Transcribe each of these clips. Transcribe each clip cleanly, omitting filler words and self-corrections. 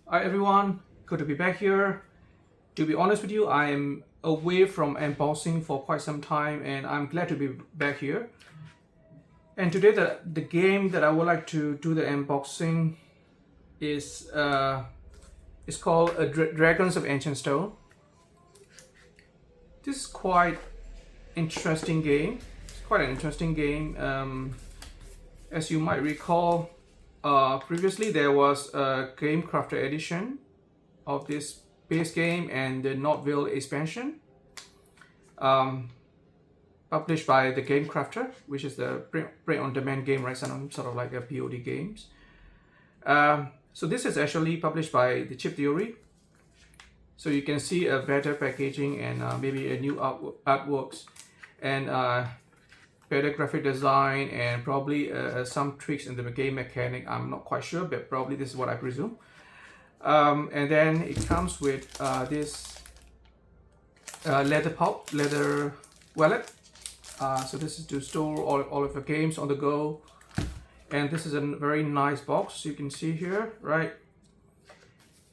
Hi everyone, good to be back here. To be honest with you, I'm away from unboxing for quite some time and I'm glad to be back here. And today the game that I would like to do the unboxing is called Dragons of Etchinstone. This is quite interesting game. It's quite an interesting game. As you might recall, previously there was a Game Crafter edition of this base game and the Notville expansion, published by the Game Crafter, which is the print-on-demand game, right? Sort of like a POD games. So this is actually published by the Chip Theory. So you can see a better packaging and maybe a new artworks and better graphic design and probably some tweaks in the game mechanic. I'm not quite sure, but probably this is what I presume. And then it comes with this leather wallet. So this is to store all of your games on the go. And this is a very nice box, you can see here, right?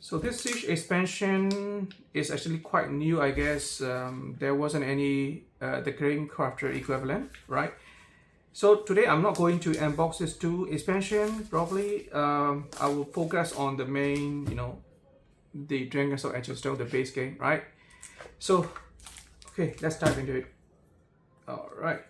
So this Siege expansion is actually quite new, I guess. There wasn't any the Game Crafter equivalent, right? So today I'm not going to unbox this 2 expansion. Probably I will focus on the main, the Dragons of Etchinstone, the base game, right? So, okay, let's dive into it. All right.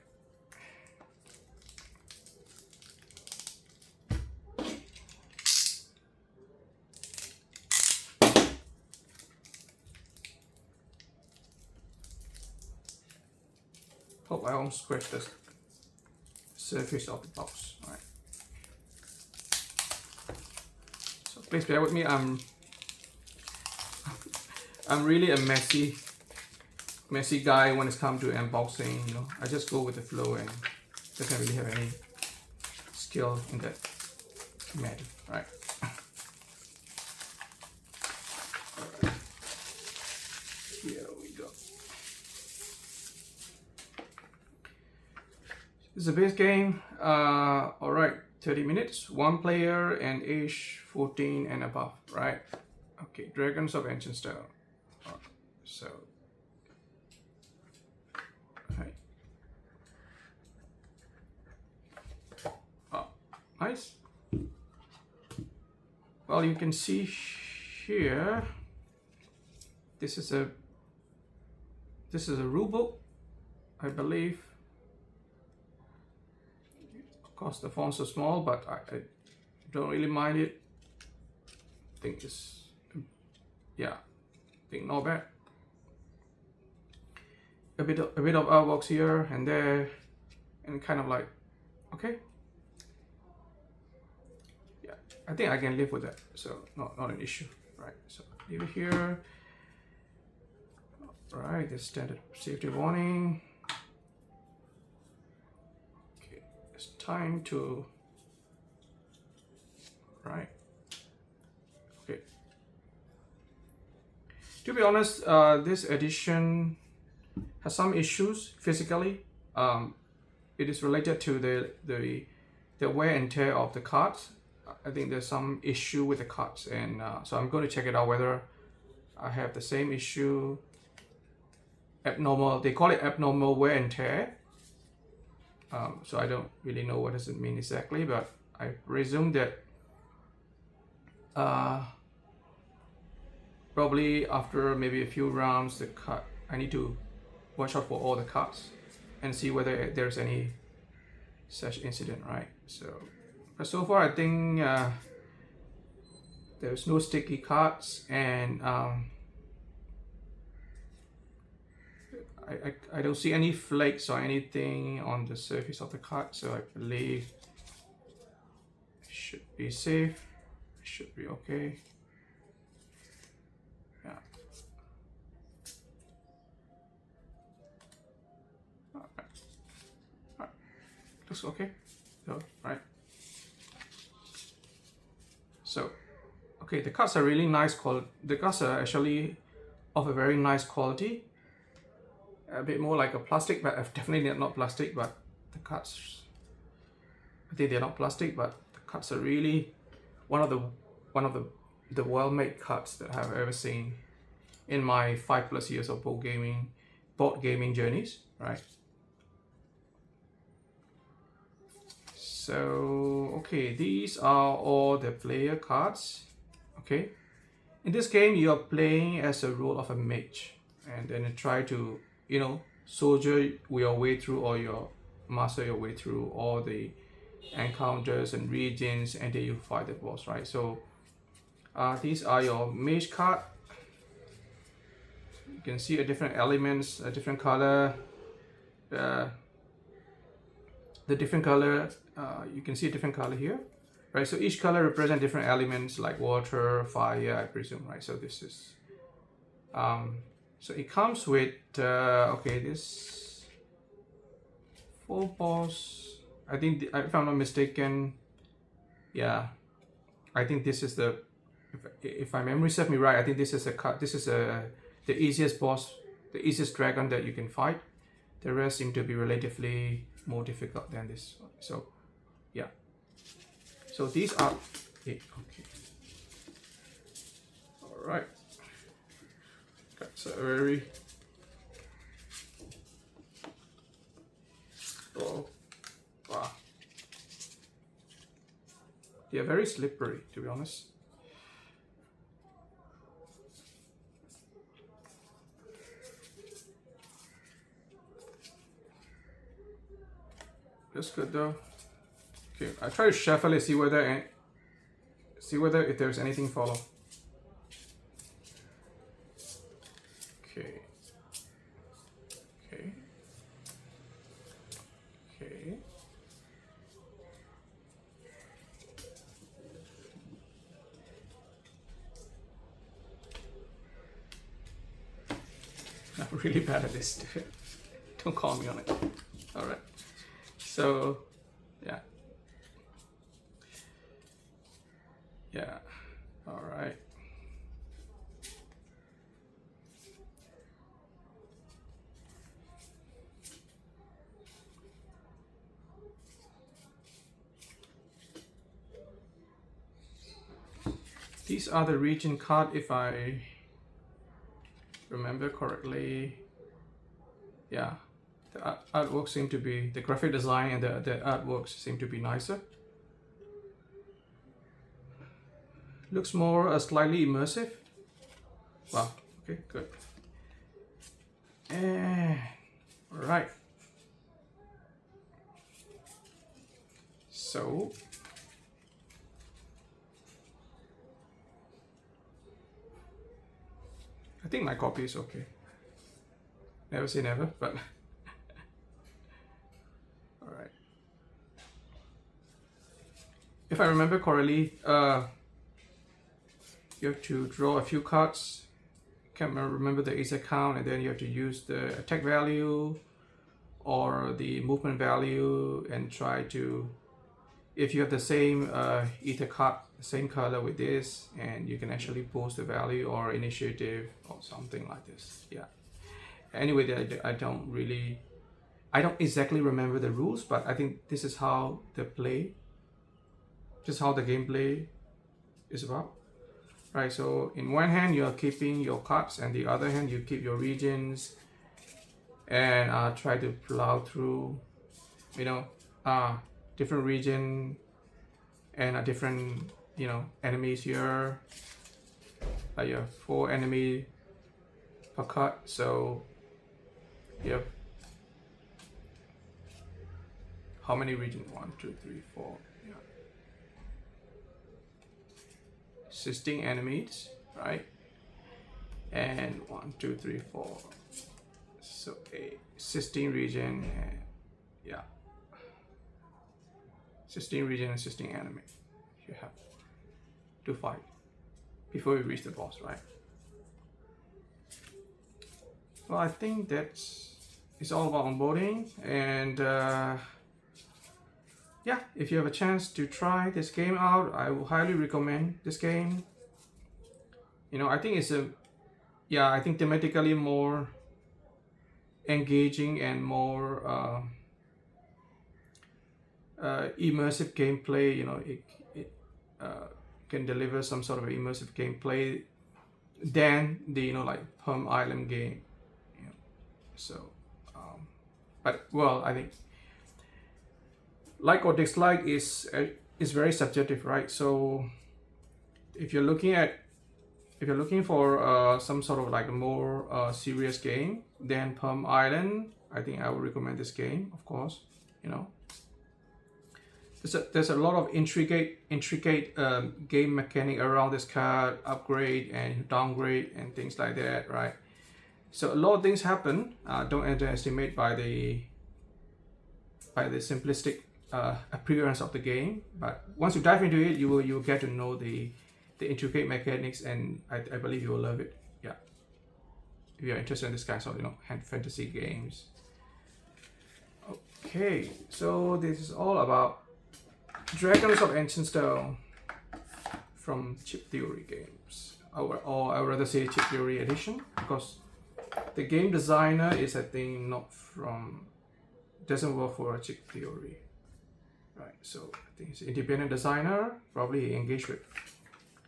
Hope I won't scratch the surface of the box. All right. So please bear with me. I'm really a messy guy when it's come to unboxing. I just go with the flow and doesn't really have any skill in that matter. Right. All right. Here we go. This is a base game. All right, 30 minutes, 1 player, and age 14 and above, right? Okay, Dragons of Etchinstone. So, right. Oh, nice. Well, you can see here. This is a rule book, I believe. Of course, the fonts are small, but I don't really mind it. I think it's, yeah, I think not bad. A bit of artworks here and there, and kind of like, okay, yeah, I think I can live with that. So not an issue, right? So leave it here. All right, the standard safety warning. Okay, it's time to, right? Okay. To be honest, this edition has some issues physically. It is related to the wear and tear of the cards. I think there's some issue with the cards, and so I'm going to check it out whether I have the same issue. Abnormal, they call it abnormal wear and tear. So I don't really know what does it mean exactly, but I presume that probably after maybe a few rounds, the card, I need to watch out for all the cards and see whether there's any such incident, right? So, but so far I think there's no sticky cards, and I don't see any flakes or anything on the surface of the card, so I believe it should be safe. It should be okay. Yeah. Alright. Looks okay. So, right. So, okay, the cards are really nice quality. The cards are actually of a very nice quality. A bit more like a plastic, but definitely not plastic, but the cards, I think they're not plastic, but the cards are really one of the the well-made cards that I've ever seen in my 5+ years of board gaming journeys, right? So, okay, these are all the player cards, okay? In this game, you are playing as a role of a mage, and then you try to, you know, soldier your way through, or your master your way through all the encounters and regions, and then you fight the boss, right? So these are your mage card. You can see a different elements, a different color. The different color, you can see a different color here, right? So each color represents different elements like water, fire, I presume, right? So this is, so it comes with, okay, this 4 boss. I think, if I'm not mistaken, yeah, I think this is the, if my memory serves me right, I think this is the easiest boss, the easiest dragon that you can fight. The rest seem to be relatively more difficult than this one. So yeah, so these are it. Okay, all right, that's a very, oh wow, they are very slippery, to be honest. That's good though. Okay, I try to shuffle it, see whether if there's anything follow. Okay. Okay. Okay. I'm really bad at this. Don't call me on it. All right. So, yeah. Yeah. All right. These are the region card, if I remember correctly. Yeah. The artwork seem to be, the graphic design and the artworks seem to be nicer. Looks more slightly immersive. Wow, okay, good. And all right. So I think my copy is okay. Never say never, but all right. If I remember correctly, you have to draw a few cards. Can't remember the exact count, and then you have to use the attack value or the movement value and try to, if you have the same ether card, the same color with this, and you can actually boost the value or initiative or something like this. Yeah. Anyway, I don't exactly remember the rules, but I think this is how the gameplay is about. Right, so in one hand you are keeping your cards, and the other hand you keep your regions, and try to plow through, you know, different region and different, you know, enemies here. You have 4 enemy per card, so you have how many regions? 1, 2, 3, 4. 16 enemies, right? And 1, 2, 3, 4. So 16 region, and yeah, 16 region and 16 enemy you have to fight before you reach the boss, right? Well, I think it's all about onboarding, and yeah, if you have a chance to try this game out, I will highly recommend this game. You know, I think it's I think thematically more engaging and more immersive gameplay. You know, can deliver some sort of immersive gameplay than the like Palm Island game. So but well, I think like or dislike is very subjective, right? So if you're looking for some sort of like a more serious game, then Palm Island, I think I would recommend this game, of course. There's a lot of intricate game mechanic around this card, upgrade and downgrade and things like that, right? So a lot of things happen. Don't underestimate by the simplistic appearance of the game. But once you dive into it, you will get to know the intricate mechanics, and I believe you will love it. Yeah, if you're interested in this kind of fantasy games. Okay, so this is all about Dragons of Etchinstone from Chip Theory Games, or I would rather say Chip Theory Edition, because the game designer is, I think, doesn't work for Chip Theory, right? So I think it's an independent designer, probably engaged with.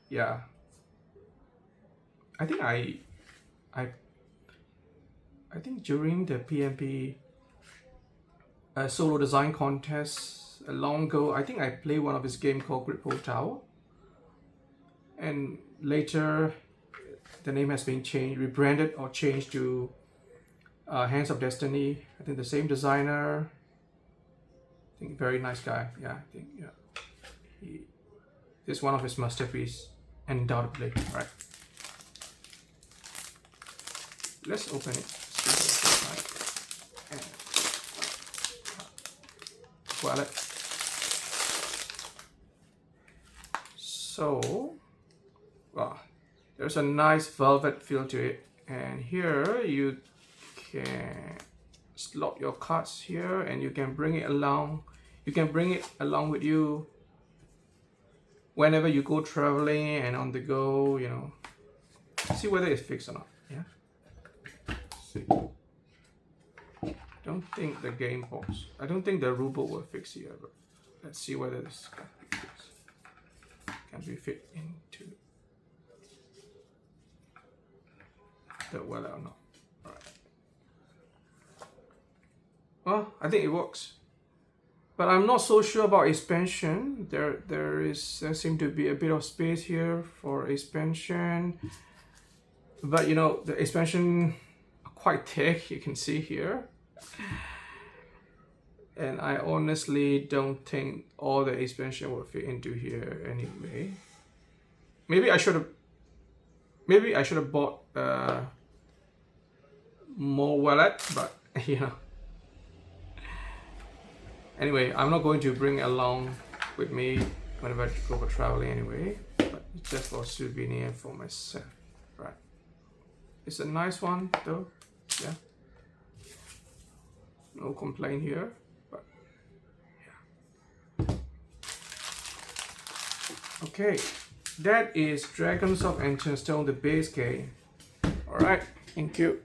Yeah, I think I think during the PNP solo design contest long ago, I think I played one of his game called Grippo Tower, and later the name has been changed, rebranded or changed to Hands of Destiny. I think the same designer. I think very nice guy. Yeah, I think this is one of his masterpieces, undoubtedly. Right. Let's open it. Wallet. So, wow, there's a nice velvet feel to it, and here you can slot your cards here, and you can bring it along. You can bring it along with you whenever you go traveling and on the go. See whether it's fixed or not. Yeah. See. I don't think the game box. I don't think the rule book will fix here, but let's see whether this can be fixed. Can be fit into the wallet or not. Alright. Well, I think it works, but I'm not so sure about expansion. There seems to be a bit of space here for expansion, but the expansion are quite thick. You can see here. And I honestly don't think all the expansion will fit into here anyway. Maybe I should have bought more wallet, but Anyway, I'm not going to bring along with me whenever I go for traveling anyway. But it's just for souvenir for myself, right? It's a nice one though. Yeah. No complaint here, but yeah. Okay, that is Dragons of Etchinstone, the base game. Alright, thank you.